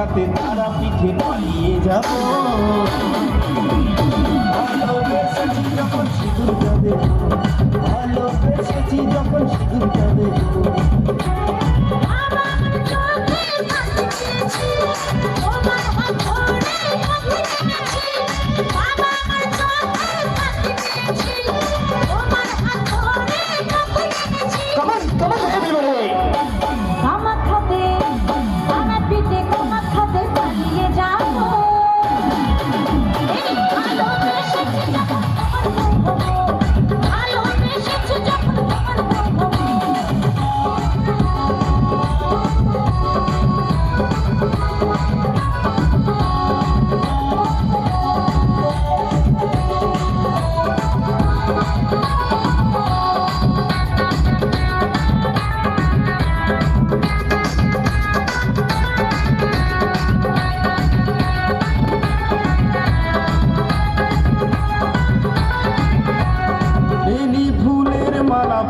সাথে তারা পিঠে পালিয়ে যাব ভালোবেসেছি যখন সিঁদুরটা দেব ভালোবেসেছি যখন সিঁদুরটা দেব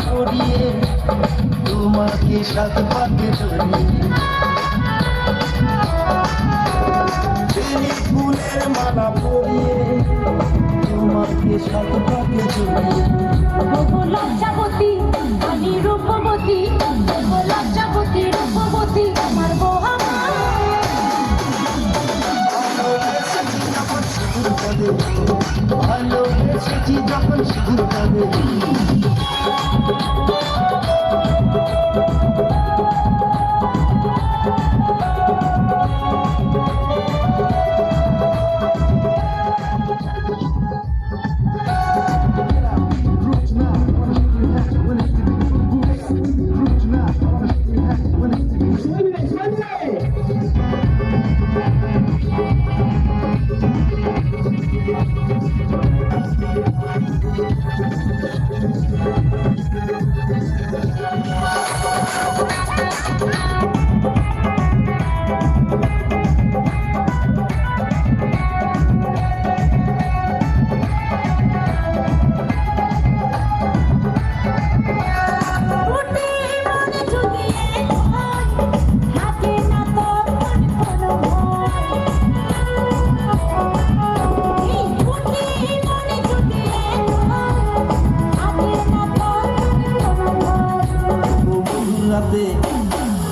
পরিয়ে তোমাকে সাথ পাতে জড়িয়ে ফুলের মালা পরিয়ে তোমাকে সাথ পাতে জড়িয়ে লজ্জাবতী আমি রূপবতী লজ্জাবতী রূপবতী আমার ভালোবেসেছি যখন সিঁদুরটা দেব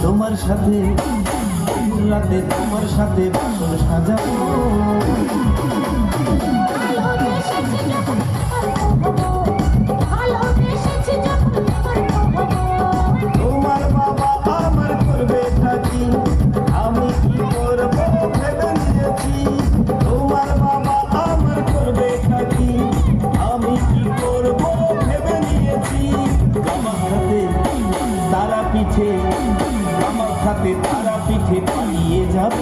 তোমার সাথে রাতে তোমার সাথে বাসর সাজাবো তোমার বাবা আমার করবে থাকি আমি কি করবো ভেবে নিয়েছি তোমার বাবা আমার করবে থাকি আমি কি করবো ভেবে নিয়েছি আমার সাথে তারা পিঠে আমার সাথে তারা পিঠে পালিয়ে যাব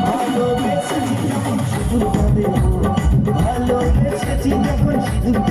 ভালোবেসেছি যখন সিঁদুরটা দেব ভালোবেসেছি যখন সিঁদুরটা